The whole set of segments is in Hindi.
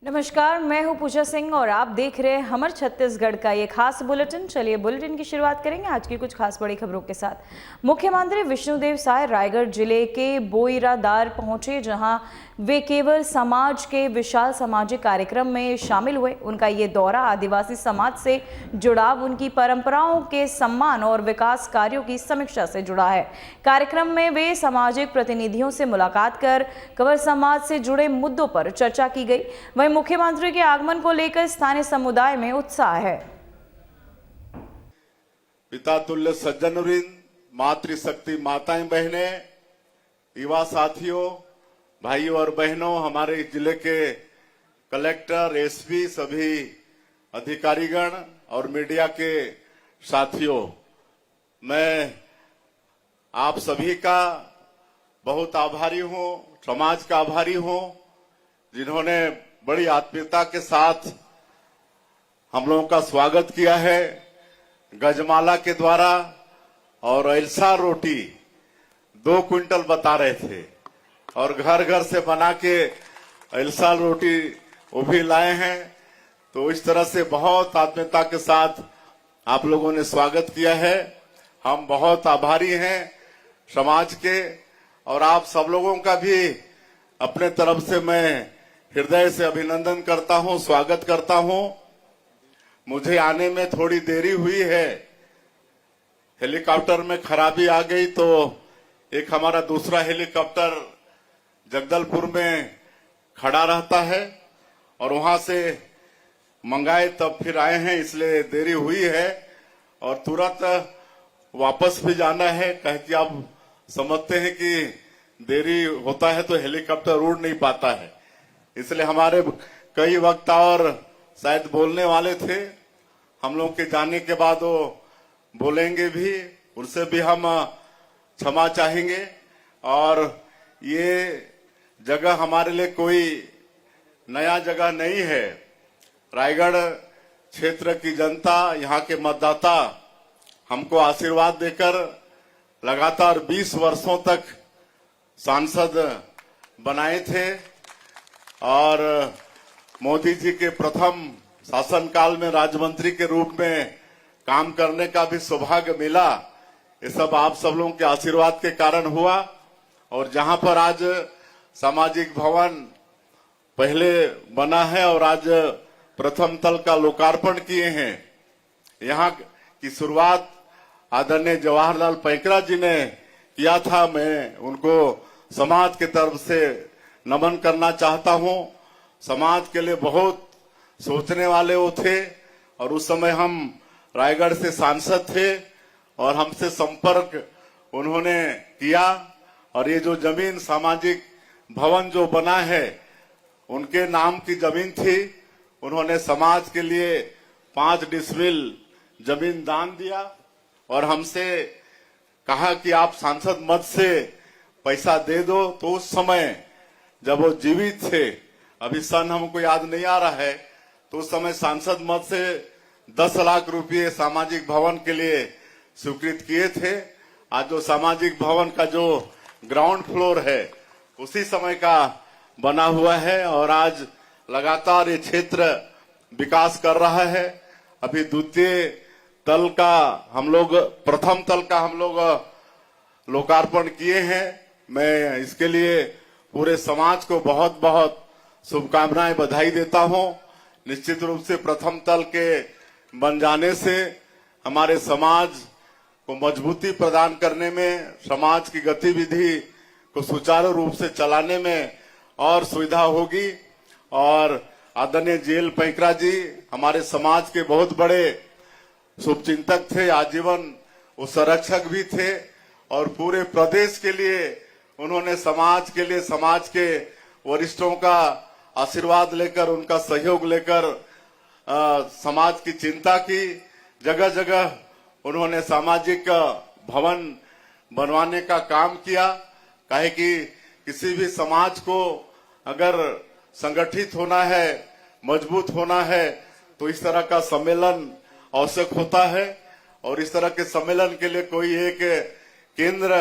नमस्कार, मैं हूं पूजा सिंह और आप देख रहे हैं हमर छत्तीसगढ़ का ये खास बुलेटिन। चलिए बुलेटिन की शुरुआत करेंगे आज की कुछ खास बड़ी खबरों के साथ। मुख्यमंत्री विष्णुदेव साय रायगढ़ जिले के बोईरादार पहुंचे, जहां वे केवल समाज के विशाल सामाजिक कार्यक्रम में शामिल हुए। उनका ये दौरा आदिवासी समाज से जुड़ाव, उनकी परंपराओं के सम्मान और विकास कार्यों की समीक्षा से जुड़ा है। कार्यक्रम में वे सामाजिक प्रतिनिधियों से मुलाकात कर कंवर समाज से जुड़े मुद्दों पर चर्चा की गई। वहीं मुख्यमंत्री के आगमन को लेकर स्थानीय समुदाय में उत्साह है। पिता तुल्य सज्जन वृंद, मातृशक्ति माताएं बहनें, युवा साथियों, भाइयों और बहनों, हमारे जिले के कलेक्टर, एसपी, सभी अधिकारीगण और मीडिया के साथियों, मैं आप सभी का बहुत आभारी हूं, समाज का आभारी हूं, जिन्होंने बड़ी आत्मीयता के साथ हम लोगों का स्वागत किया है। गजमाला के द्वारा और एल्सा रोटी 2 क्विंटल बता रहे थे और घर घर से बना के एल्सा रोटी वो भी लाए हैं। तो इस तरह से बहुत आत्मीयता के साथ आप लोगों ने स्वागत किया है। हम बहुत आभारी हैं समाज के, और आप सब लोगों का भी अपने तरफ से मैं हृदय से अभिनंदन करता हूं, स्वागत करता हूं। मुझे आने में थोड़ी देरी हुई है, हेलीकॉप्टर में खराबी आ गई, तो एक हमारा दूसरा हेलीकॉप्टर जगदलपुर में खड़ा रहता है और वहां से मंगाए तब फिर आए हैं, इसलिए देरी हुई है। और तुरंत वापस भी जाना है, कह कि आप समझते हैं कि देरी होता है तो हेलीकॉप्टर उड़ नहीं पाता है, इसलिए हमारे कई वक्ता और शायद बोलने वाले थे, हम लोग के जाने के बाद वो बोलेंगे भी, उनसे भी हम क्षमा चाहेंगे। और ये जगह हमारे लिए कोई नया जगह नहीं है। रायगढ़ क्षेत्र की जनता, यहाँ के मतदाता हमको आशीर्वाद देकर लगातार 20 वर्षों तक सांसद बनाए थे, और मोदी जी के प्रथम शासनकाल में राज्यमंत्री के रूप में काम करने का भी सौभाग्य मिला। ये सब आप सब लोगों के आशीर्वाद के कारण हुआ। और जहां पर आज सामाजिक भवन पहले बना है और आज प्रथम तल का लोकार्पण किए हैं, यहाँ की शुरुआत आदरणीय जवाहरलाल पैकरा जी ने किया था। मैं उनको समाज की तरफ से नमन करना चाहता हूं। समाज के लिए बहुत सोचने वाले वो थे, और उस समय हम रायगढ़ से सांसद थे और हमसे संपर्क उन्होंने किया। और ये जो जमीन सामाजिक भवन जो बना है, उनके नाम की जमीन थी, उन्होंने समाज के लिए 5 डिसमिल जमीन दान दिया और हमसे कहा कि आप सांसद मद से पैसा दे दो। तो उस समय जब वो जीवित थे, अभी सन हमको याद नहीं आ रहा है, तो उस समय सांसद मद से 10 लाख रुपए सामाजिक भवन के लिए स्वीकृत किए थे। आज जो सामाजिक भवन का जो ग्राउंड फ्लोर है, उसी समय का बना हुआ है, और आज लगातार ये क्षेत्र विकास कर रहा है। अभी द्वितीय तल का हम लोग, प्रथम तल का हम लोग लोकार्पण किए हैं। मैं इसके लिए पूरे समाज को बहुत बहुत शुभकामनाएं, बधाई देता हूं। निश्चित रूप से प्रथम तल के बन जाने से हमारे समाज को मजबूती प्रदान करने में, समाज की गतिविधि को सुचारू रूप से चलाने में और सुविधा होगी। और आदरणीय जेल पैकरा जी हमारे समाज के बहुत बड़े शुभचिंतक थे, आजीवन वो संरक्षक भी थे, और पूरे प्रदेश के लिए उन्होंने समाज के लिए, समाज के वरिष्ठों का आशीर्वाद लेकर, उनका सहयोग लेकर समाज की चिंता की। जगह जगह उन्होंने सामाजिक भवन बनवाने का काम किया। काहे कि किसी भी समाज को अगर संगठित होना है, मजबूत होना है, तो इस तरह का सम्मेलन आवश्यक होता है। और इस तरह के सम्मेलन के लिए कोई एक केंद्र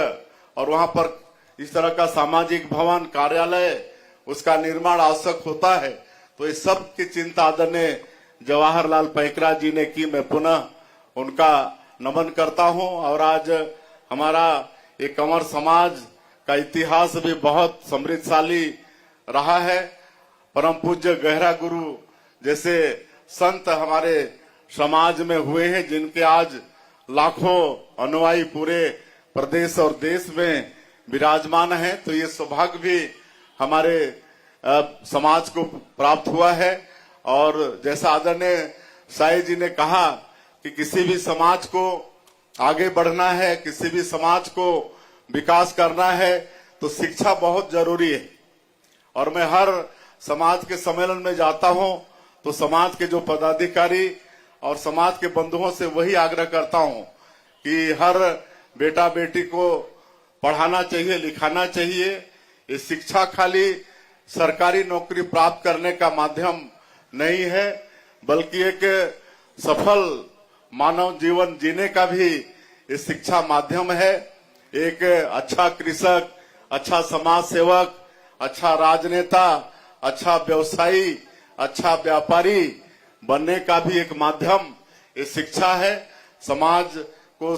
और वहां पर इस तरह का सामाजिक भवन, कार्यालय, उसका निर्माण आवश्यक होता है। तो ये सब की चिंता आदरणीय जवाहरलाल पैकरा जी ने की। मैं पुनः उनका नमन करता हूं। और आज हमारा ये कंवर समाज का इतिहास भी बहुत समृद्धशाली रहा है। परम पूज्य गहरा गुरु जैसे संत हमारे समाज में हुए हैं, जिनके आज लाखों अनुयायी पूरे प्रदेश और देश में विराजमान हैं। तो ये सौभाग्य भी हमारे समाज को प्राप्त हुआ है। और जैसा आदरणीय साई जी ने कहा कि किसी भी समाज को आगे बढ़ना है, किसी भी समाज को विकास करना है, तो शिक्षा बहुत जरूरी है। और मैं हर समाज के सम्मेलन में जाता हूं तो समाज के जो पदाधिकारी और समाज के बंधुओं से वही आग्रह करता हूं कि हर बेटा बेटी को पढ़ाना चाहिए, लिखाना चाहिए। ये शिक्षा खाली सरकारी नौकरी प्राप्त करने का माध्यम नहीं है, बल्कि एक सफल मानव जीवन जीने का भी ये शिक्षा माध्यम है। एक अच्छा कृषक, अच्छा समाज सेवक, अच्छा राजनेता, अच्छा व्यवसायी, अच्छा व्यापारी बनने का भी एक माध्यम ये शिक्षा है। समाज को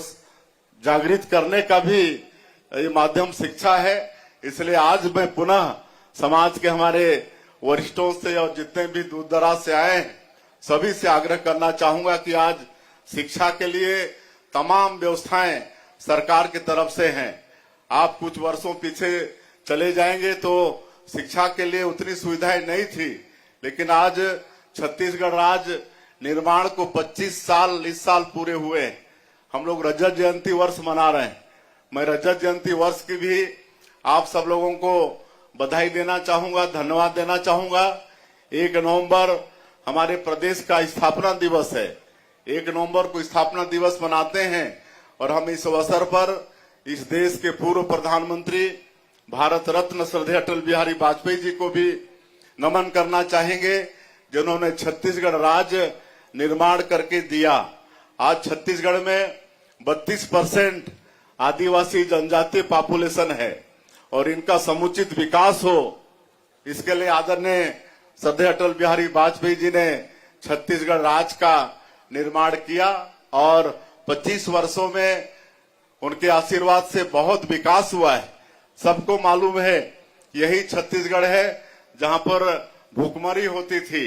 जागृत करने का भी ये माध्यम शिक्षा है। इसलिए आज मैं पुनः समाज के हमारे वरिष्ठों से और जितने भी दूर दराज से आए हैं सभी से आग्रह करना चाहूंगा कि आज शिक्षा के लिए तमाम व्यवस्थाएं सरकार की तरफ से हैं। आप कुछ वर्षों पीछे चले जाएंगे तो शिक्षा के लिए उतनी सुविधाएं नहीं थी, लेकिन आज छत्तीसगढ़ राज्य निर्माण को 25 साल इस साल पूरे हुए हैं। हम लोग रजत जयंती वर्ष मना रहे हैं। मैं रजत जयंती वर्ष की भी आप सब लोगों को बधाई देना चाहूंगा, धन्यवाद देना चाहूंगा। 1 नवंबर हमारे प्रदेश का स्थापना दिवस है। 1 नवंबर को स्थापना दिवस मनाते हैं और हम इस अवसर पर इस देश के पूर्व प्रधानमंत्री भारत रत्न श्रद्धेय अटल बिहारी वाजपेयी जी को भी नमन करना चाहेंगे, जिन्होंने छत्तीसगढ़ राज्य निर्माण करके दिया। आज छत्तीसगढ़ में 32% आदिवासी जनजातीय पॉपुलेशन है और इनका समुचित विकास हो, इसके लिए आदरणीय श्रद्धेय अटल बिहारी वाजपेयी जी ने छत्तीसगढ़ राज्य का निर्माण किया और 25 वर्षों में उनके आशीर्वाद से बहुत विकास हुआ है। सबको मालूम है यही छत्तीसगढ़ है जहां पर भूखमरी होती थी,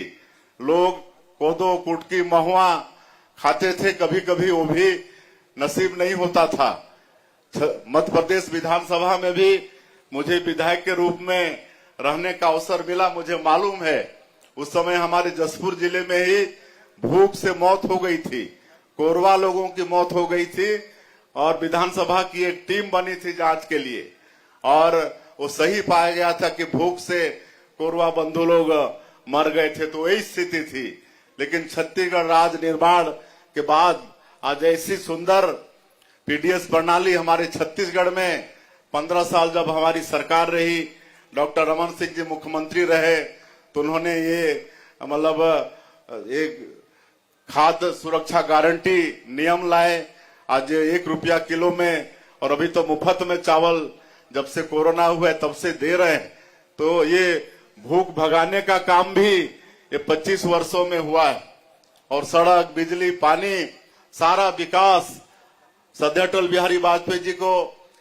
लोग कोदो कुटकी महुआ खाते थे, कभी कभी वो भी नसीब नहीं होता था। मध्य प्रदेश विधानसभा में भी मुझे विधायक के रूप में रहने का अवसर मिला। मुझे मालूम है उस समय हमारे जसपुर जिले में ही भूख से मौत हो गई थी, कोरवा लोगों की मौत हो गई थी और विधानसभा की एक टीम बनी थी जांच के लिए और वो सही पाया गया था कि भूख से कोरवा बंधु लोग मर गए थे। तो यही स्थिति थी। लेकिन छत्तीसगढ़ राज्य निर्माण के बाद आज ऐसी सुंदर पीडीएस प्रणाली हमारे छत्तीसगढ़ में 15 साल जब हमारी सरकार रही, डॉक्टर रमन सिंह जी मुख्यमंत्री रहे, तो उन्होंने ये मतलब एक खाद्य सुरक्षा गारंटी नियम लाए। आज 1 रुपया किलो में और अभी तो मुफ्त में चावल जब से कोरोना हुआ है तब से दे रहे हैं। तो ये भूख भगाने का काम भी ये 25 वर्षों में हुआ है। और सड़क, बिजली, पानी, सारा विकास श्रद्धेय अटल बिहारी वाजपेयी जी को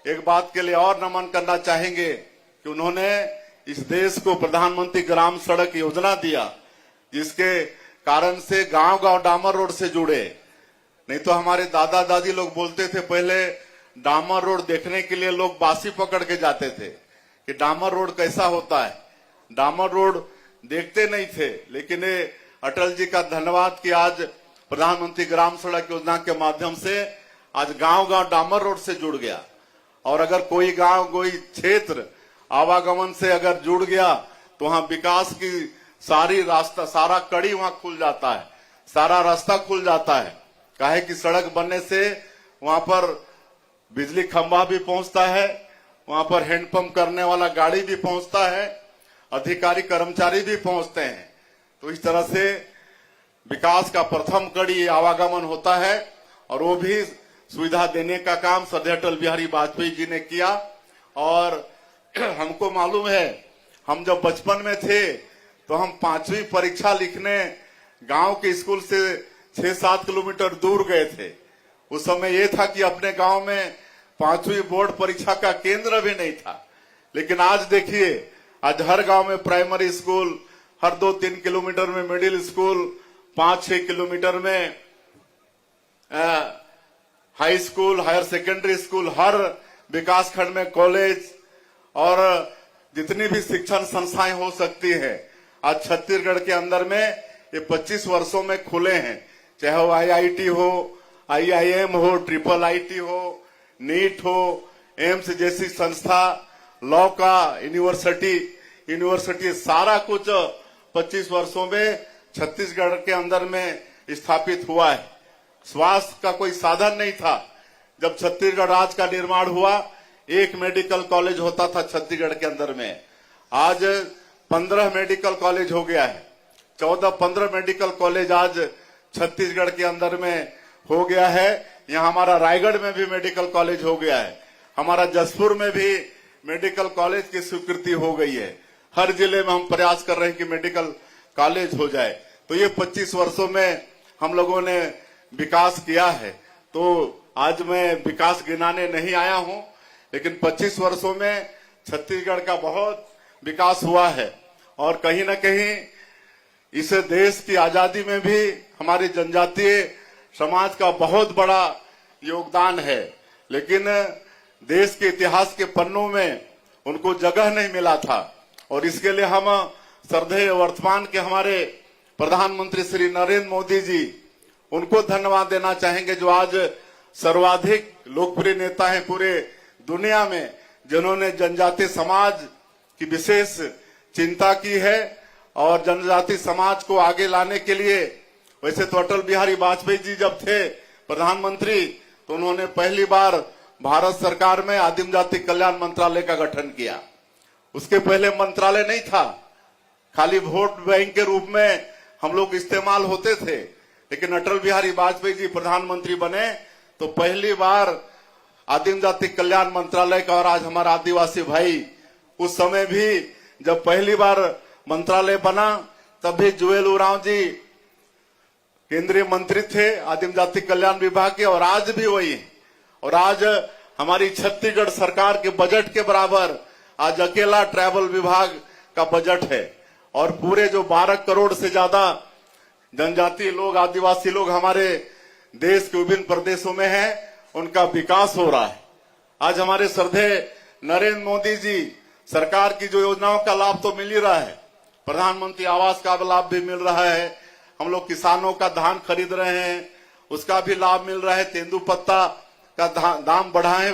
एक बात के लिए और नमन करना चाहेंगे कि उन्होंने इस देश को प्रधानमंत्री ग्राम सड़क योजना दिया, जिसके कारण से गांव गांव डामर रोड से जुड़े। नहीं तो हमारे दादा दादी लोग बोलते थे पहले डामर रोड देखने के लिए लोग बासी पकड़ के जाते थे कि डामर रोड कैसा होता है। डामर रोड देखते नहीं थे, लेकिन ये अटल जी का धन्यवाद कि आज प्रधानमंत्री ग्राम सड़क योजना के माध्यम से आज गांव गांव डामर रोड से जुड़ गया। और अगर कोई गांव, कोई क्षेत्र आवागमन से अगर जुड़ गया तो वहां विकास की सारा कड़ी वहां खुल जाता है, सारा रास्ता खुल जाता है। काहे कि सड़क बनने से वहां पर बिजली खंभा भी पहुंचता है, वहां पर हैंडपंप करने वाला गाड़ी भी पहुंचता है, अधिकारी कर्मचारी भी पहुंचते हैं। तो इस तरह से विकास का प्रथम कड़ी आवागमन होता है और वो भी सुविधा देने का काम श्रद्धेय अटल बिहारी वाजपेयी जी ने किया। और हमको मालूम है, हम जब बचपन में थे तो हम 5वीं परीक्षा लिखने गांव के स्कूल से 6-7 किलोमीटर दूर गए थे। उस समय ये था कि अपने गांव में 5वीं बोर्ड परीक्षा का केंद्र भी नहीं था। लेकिन आज देखिए, आज हर गांव में प्राइमरी स्कूल, हर 2-3 किलोमीटर में मिडिल स्कूल, 5-6 किलोमीटर में high school, higher secondary school, हर विकास खंड में कॉलेज और जितनी भी शिक्षण संस्थाएं हो सकती है आज छत्तीसगढ़ के अंदर में ये 25 वर्षों में खुले हैं। चाहे वो IIT हो, IIM हो, IIIT हो, नीट हो, एम्स जैसी संस्था, लॉ का यूनिवर्सिटी सारा कुछ 25 वर्षों में छत्तीसगढ़ के अंदर में स्थापित हुआ है। स्वास्थ्य का कोई साधन नहीं था। जब छत्तीसगढ़ राज्य का निर्माण हुआ, एक मेडिकल कॉलेज होता था छत्तीसगढ़ के अंदर में। आज 15 मेडिकल कॉलेज हो गया है। 14-15 मेडिकल कॉलेज आज छत्तीसगढ़ के अंदर में हो गया है। यहाँ हमारा रायगढ़ में भी मेडिकल कॉलेज हो गया है। हमारा जसपुर में भी मेडिकल कॉलेज की स्वीकृति हो गई है। हर जिले में हम प्रयास कर रहे हैं कि मेडिकल कॉलेज हो जाए। तो ये 25 वर्षों में हम लोगों ने विकास किया है। तो आज मैं विकास गिनाने नहीं आया हूं, लेकिन 25 वर्षों में छत्तीसगढ़ का बहुत विकास हुआ है। और कहीं न कहीं इस देश की आजादी में भी हमारे जनजातीय समाज का बहुत बड़ा योगदान है। लेकिन देश के इतिहास के पन्नों में उनको जगह नहीं मिला था। और इसके लिए हम श्रद्धेय वर्तमान के हमारे प्रधानमंत्री श्री नरेंद्र मोदी जी, उनको धन्यवाद देना चाहेंगे, जो आज सर्वाधिक लोकप्रिय नेता हैं पूरे दुनिया में, जिन्होंने जनजातीय समाज की विशेष चिंता की है और जनजातीय समाज को आगे लाने के लिए। वैसे तो अटल बिहारी वाजपेयी जी जब थे प्रधानमंत्री, तो उन्होंने पहली बार भारत सरकार में आदिम जाति कल्याण मंत्रालय का गठन किया। उसके पहले मंत्रालय नहीं था, खाली वोट बैंक के रूप में हम लोग इस्तेमाल होते थे। लेकिन अटल बिहारी वाजपेयी जी प्रधानमंत्री बने तो पहली बार आदिम जाति कल्याण मंत्रालय का, और आज हमारा आदिवासी भाई, उस समय भी जब पहली बार मंत्रालय बना तब भी जुएल उरांव जी केंद्रीय मंत्री थे आदिम जाति कल्याण विभाग के, और आज भी वही। और आज हमारी छत्तीसगढ़ सरकार के बजट के बराबर आज अकेला ट्रैवल विभाग का बजट है। और पूरे जो 12 करोड़ से ज्यादा जनजातीय लोग, आदिवासी लोग हमारे देश के विभिन्न प्रदेशों में हैं, उनका विकास हो रहा है। आज हमारे श्रद्धेय नरेंद्र मोदी जी सरकार की जो योजनाओं का लाभ तो मिल ही रहा है, प्रधानमंत्री आवास का लाभ भी मिल रहा है, हम लोग किसानों का धान खरीद रहे हैं उसका भी लाभ मिल रहा है, तेंदुपत्ता का दाम बढ़ाए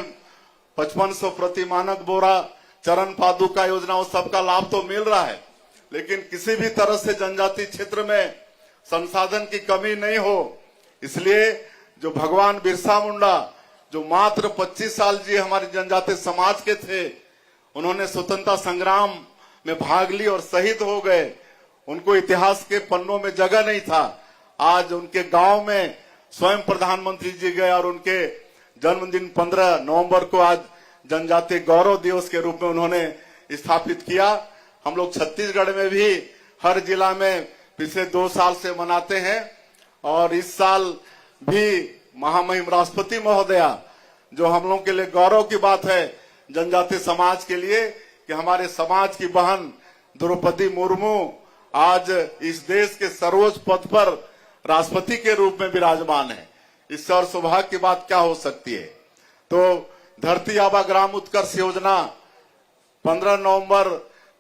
5500 प्रति मानक बोरा, चरण पादुका योजना, उस सबका लाभ तो मिल रहा है। लेकिन किसी भी तरह से जनजातीय क्षेत्र में संसाधन की कमी नहीं हो, इसलिए जो भगवान बिरसा मुंडा, जो मात्र 25 साल जी हमारे जनजातीय समाज के थे, उन्होंने स्वतंत्रता संग्राम में भाग ली और शहीद हो गए। उनको इतिहास के पन्नों में जगह नहीं था। आज उनके गांव में स्वयं प्रधानमंत्री जी गए और उनके जन्मदिन 15 नवंबर को आज जनजातीय गौरव दिवस के रूप में उन्होंने स्थापित किया। हम लोग छत्तीसगढ़ में भी हर जिला में पिछले 2 साल से मनाते हैं। और इस साल भी महामहिम राष्ट्रपति महोदया, जो हम लोग के लिए गौरव की बात है जनजातीय समाज के लिए, कि हमारे समाज की बहन द्रौपदी मुर्मू आज इस देश के सर्वोच्च पद पर राष्ट्रपति के रूप में विराजमान है। इससे और सौभाग्य की बात क्या हो सकती है। तो धरती आबा ग्राम उत्कर्ष योजना 15 नवंबर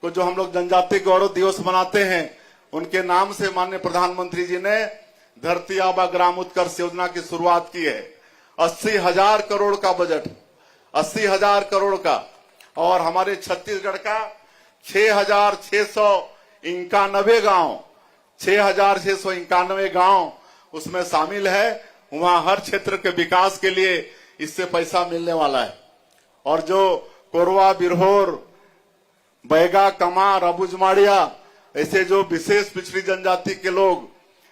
को जो हम लोग जनजातीय गौरव दिवस मनाते हैं, उनके नाम से माननीय प्रधानमंत्री जी ने धरती आबा ग्राम उत्कर्ष योजना की शुरुआत की है। 80,000 करोड़ का बजट, 80,000 करोड़ का, और हमारे छत्तीसगढ़ का 6,691 गांव, 6,691 गांव उसमें शामिल है। वहां हर क्षेत्र के विकास के लिए इससे पैसा मिलने वाला है। और जो कोरवा, बिरहोर, बैगा, कमार, अबुझमाड़िया, ऐसे जो विशेष पिछड़ी जनजाति के लोग,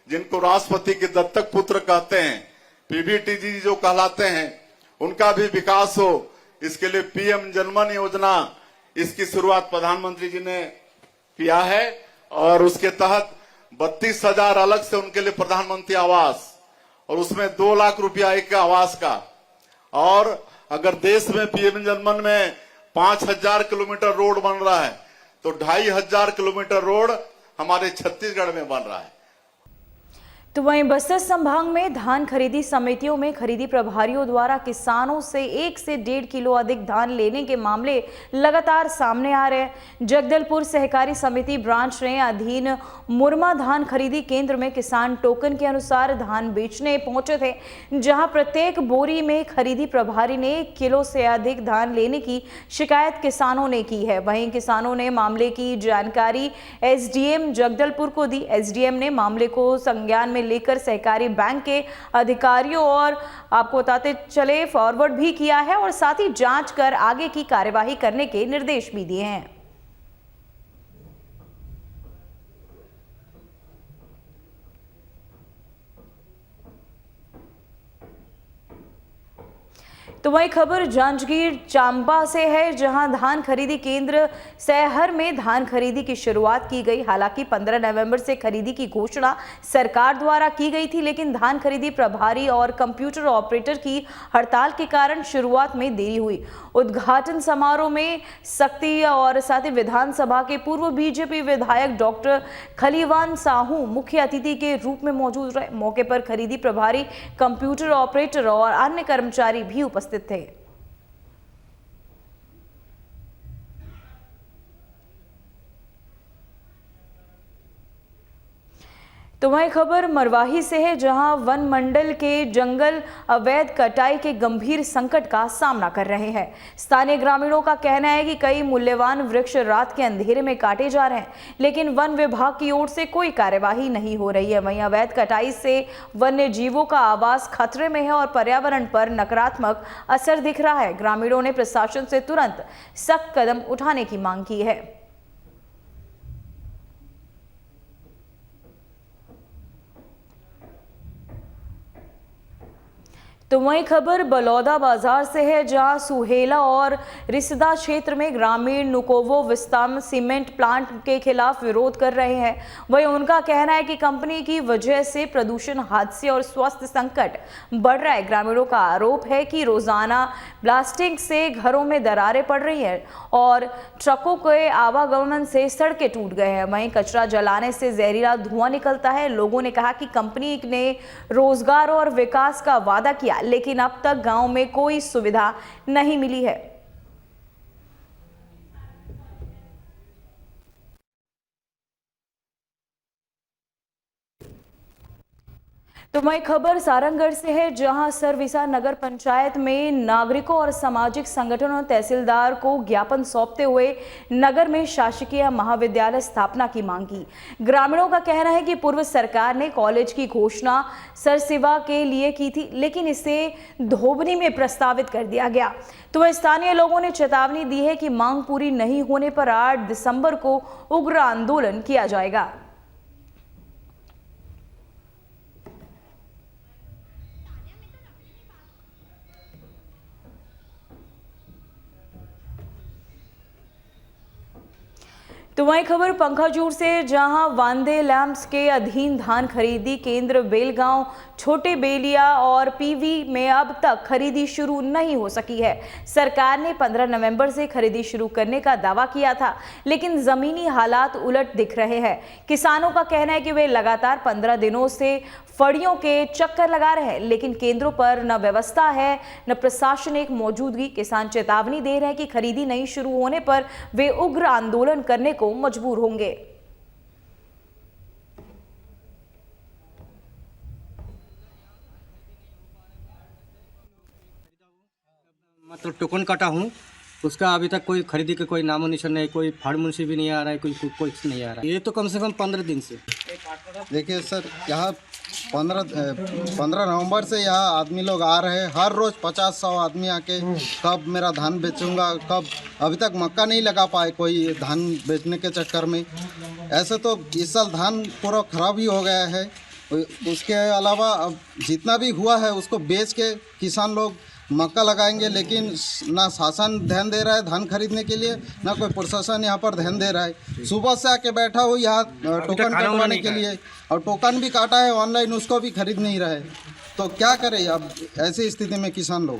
जिनको राष्ट्रपति के दत्तक पुत्र कहते हैं, पीबीटीजी जो कहलाते हैं, उनका भी विकास हो, इसके लिए पीएम जनमन योजना, इसकी शुरुआत प्रधानमंत्री जी ने किया है। और उसके तहत 32,000 अलग से उनके लिए प्रधानमंत्री आवास, और उसमें 2 लाख रुपया एक आवास का। और अगर देश में पीएम जनमन में 5,000 किलोमीटर रोड बन रहा है तो 2,500 किलोमीटर रोड हमारे छत्तीसगढ़ में बन रहा है। तो वहीं बस्तर संभाग में धान खरीदी समितियों में खरीदी प्रभारियों द्वारा किसानों से 1 से 1.5 किलो अधिक धान लेने के मामले लगातार सामने आ रहे हैं। जगदलपुर सहकारी समिति ब्रांच ने अधीन मुरमा धान खरीदी केंद्र में किसान टोकन के अनुसार धान बेचने पहुंचे थे, जहां प्रत्येक बोरी में खरीदी प्रभारी ने 1 किलो से अधिक धान लेने की शिकायत किसानों ने की है। वहीं किसानों ने मामले की जानकारी एसडीएम जगदलपुर को दी। एसडीएम ने मामले को संज्ञान में लेकर सहकारी बैंक के अधिकारियों और आपको बताते चले फॉरवर्ड भी किया है और साथ ही जांच कर आगे की कार्यवाही करने के निर्देश भी दिए हैं। तो वही खबर जांजगीर चांबा से है, जहां धान खरीदी केंद्र सहर में धान खरीदी की शुरुआत की गई। हालांकि 15 नवंबर से खरीदी की घोषणा सरकार द्वारा की गई थी, लेकिन धान खरीदी प्रभारी और कंप्यूटर ऑपरेटर की हड़ताल के कारण शुरुआत में देरी हुई। उद्घाटन समारोह में शक्ति और साथ ही विधानसभा के पूर्व बीजेपी विधायक डॉक्टर खलीवान साहू मुख्य अतिथि के रूप में मौजूद रहे। मौके पर खरीदी प्रभारी, कंप्यूटर ऑपरेटर और अन्य कर्मचारी भी उपस्थित थे। तो वही खबर मरवाही से है, जहां वन मंडल के जंगल अवैध कटाई के गंभीर संकट का सामना कर रहे हैं। स्थानीय ग्रामीणों का कहना है कि कई मूल्यवान वृक्ष रात के अंधेरे में काटे जा रहे हैं, लेकिन वन विभाग की ओर से कोई कार्यवाही नहीं हो रही है। वहीं अवैध कटाई से वन्य जीवों का आवास खतरे में है और पर्यावरण पर नकारात्मक असर दिख रहा है। ग्रामीणों ने प्रशासन से तुरंत सख्त कदम उठाने की मांग की है। तो वही खबर बलौदा बाजार से है, जहां सुहेला और रिसदा क्षेत्र में ग्रामीण नुकोवो विस्ताम सीमेंट प्लांट के खिलाफ विरोध कर रहे हैं। वही उनका कहना है कि कंपनी की वजह से प्रदूषण, हादसे और स्वास्थ्य संकट बढ़ रहा है। ग्रामीणों का आरोप है कि रोजाना ब्लास्टिंग से घरों में दरारें पड़ रही हैं और ट्रकों के आवागमन से सड़कें टूट गए हैं। वहीं कचरा जलाने से जहरीला धुआं निकलता है। लोगों ने कहा कि कंपनी ने रोजगार और विकास का वादा किया, लेकिन अब तक गांव में कोई सुविधा नहीं मिली है। तो वही खबर सारंगगढ़ से है, जहां सरविसा नगर पंचायत में नागरिकों और सामाजिक संगठनों तहसीलदार को ज्ञापन सौंपते हुए नगर में शासकीय महाविद्यालय स्थापना की मांग की। ग्रामीणों का कहना है कि पूर्व सरकार ने कॉलेज की घोषणा सरसेवा के लिए की थी, लेकिन इसे धोबनी में प्रस्तावित कर दिया गया। तो वह स्थानीय लोगों ने चेतावनी दी है कि मांग पूरी नहीं होने पर 8 दिसंबर को उग्र आंदोलन किया जाएगा। तो वही खबर पंखाजूर से, जहां वांदे लैंप्स के अधीन धान खरीदी केंद्र बेलगांव, छोटे बेलिया और पीवी में अब तक खरीदी शुरू नहीं हो सकी है। सरकार ने 15 नवंबर से खरीदी शुरू करने का दावा किया था, लेकिन जमीनी हालात उलट दिख रहे हैं। किसानों का कहना है कि वे लगातार 15 दिनों से फड़ियों के चक्कर लगा रहे हैं, लेकिन केंद्रों पर न व्यवस्था है न प्रशासनिक मौजूदगी। किसान चेतावनी दे रहे हैं कि खरीदी नहीं शुरू होने पर वे उग्र आंदोलन करने को मजबूर होंगे। मतलब टोकन काटा हूँ, उसका अभी तक कोई खरीदी का कोई नामो निशान नहीं, कोई फाड़ मुंशी भी नहीं आ रहा है, कोई कुछ नहीं आ रहा है। ये तो कम से कम 15 दिन से। देखिए सर, यहाँ 15 नवंबर से यहाँ आदमी लोग आ रहे हैं। हर रोज 50-100 आदमी आके कब मेरा धान बेचूंगा, कब, अभी तक मक्का नहीं लगा पाए कोई धान बेचने के चक्कर में। ऐसे तो इस साल धान पूरा खराब ही हो गया है। उसके अलावा अब जितना भी हुआ है उसको बेच के किसान लोग मक्का लगाएंगे, लेकिन ना शासन ध्यान दे रहा है धान खरीदने के लिए, ना कोई प्रशासन यहाँ पर ध्यान दे रहा है। सुबह से आके बैठा हूँ यहाँ टोकन कटवाने के लिए, और टोकन भी काटा है ऑनलाइन, उसको भी खरीद नहीं रहा है। तो क्या करें अब ऐसी स्थिति में किसान लोग।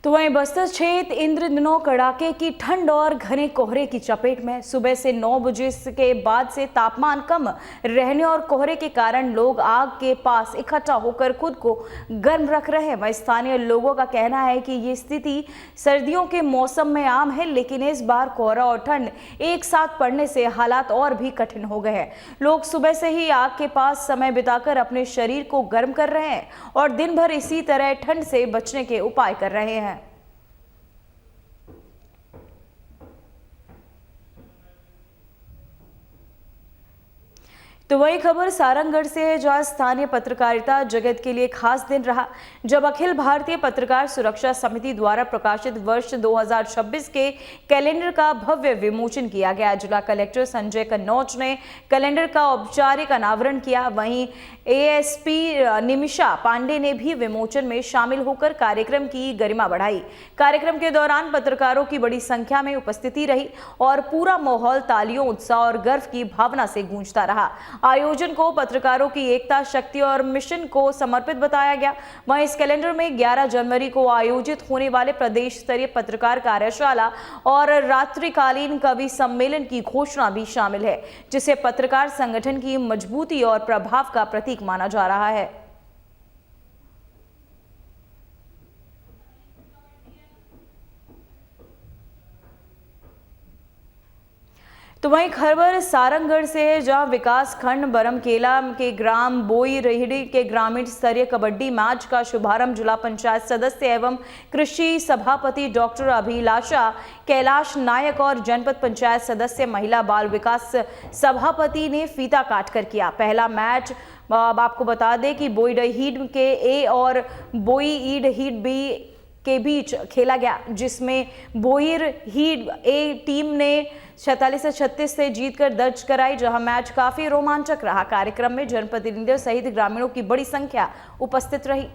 तो वहीं बस्तर क्षेत्र इन दिनों कड़ाके की ठंड और घने कोहरे की चपेट में। सुबह से 9 बजे के बाद से तापमान कम रहने और कोहरे के कारण लोग आग के पास इकट्ठा होकर खुद को गर्म रख रहे हैं। वहीं स्थानीय लोगों का कहना है कि ये स्थिति सर्दियों के मौसम में आम है, लेकिन इस बार कोहरा और ठंड एक साथ पड़ने से हालात और भी कठिन हो गए हैं। लोग सुबह से ही आग के पास समय बिताकर अपने शरीर को गर्म कर रहे हैं और दिन भर इसी तरह ठंड से बचने के उपाय कर रहे हैं। तो वही खबर सारंगगढ़ से है, जहां स्थानीय पत्रकारिता जगत के लिए खास दिन रहा, जब अखिल भारतीय पत्रकार सुरक्षा समिति द्वारा प्रकाशित वर्ष 2026 के कैलेंडर का भव्य विमोचन किया गया। जिला कलेक्टर संजय कन्नौज ने कैलेंडर का औपचारिक अनावरण किया। वहीं एएसपी निमिषा पांडे ने भी विमोचन में शामिल होकर कार्यक्रम की गरिमा बढ़ाई। कार्यक्रम के दौरान पत्रकारों की बड़ी संख्या में उपस्थिति रही और पूरा माहौल तालियों, उत्साह और गर्व की भावना से गूंजता रहा। आयोजन को पत्रकारों की एकता, शक्ति और मिशन को समर्पित बताया गया। वहीं इस कैलेंडर में 11 जनवरी को आयोजित होने वाले प्रदेश स्तरीय पत्रकार कार्यशाला और रात्रिकालीन कवि सम्मेलन की घोषणा भी शामिल है, जिसे पत्रकार संगठन की मजबूती और प्रभाव का प्रतीक माना जा रहा है। तो वहीं खबर सारंगगढ़ से है, जहां विकास खंड बरमकेला के ग्राम बोई रेहड़ी के ग्रामीण स्तरीय कबड्डी मैच का शुभारंभ जिला पंचायत सदस्य एवं कृषि सभापति डॉक्टर अभिलाषा कैलाश नायक और जनपद पंचायत सदस्य महिला बाल विकास सभापति ने फीता काटकर किया। पहला मैच आपको बता दें कि बोईडहीड के ए और बोईडहीड बी के बीच खेला गया, जिसमें बोईडहीड ए टीम ने 46 से 36 से जीतकर दर्ज कराई, जहां मैच काफी रोमांचक रहा। कार्यक्रम में जनप्रतिनिधियों सहित ग्रामीणों की बड़ी संख्या उपस्थित रही।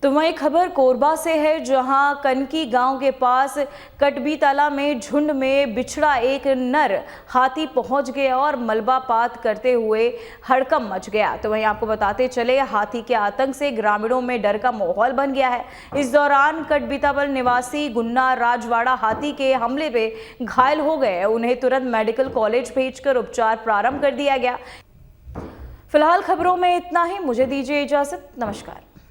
तो वही खबर कोरबा से है, जहां कनकी गांव के पास कटबीतला में झुंड में बिछड़ा एक नर हाथी पहुंच गया और मलबापात करते हुए हड़कंप मच गया। तो वहीं आपको बताते चले, हाथी के आतंक से ग्रामीणों में डर का माहौल बन गया है। इस दौरान कटबीताबल निवासी गुन्ना राजवाड़ा हाथी के हमले में घायल हो गए। उन्हें तुरंत मेडिकल कॉलेज भेजकर उपचार प्रारंभ कर दिया गया। फिलहाल खबरों में इतना ही। मुझे दीजिए इजाजत। नमस्कार।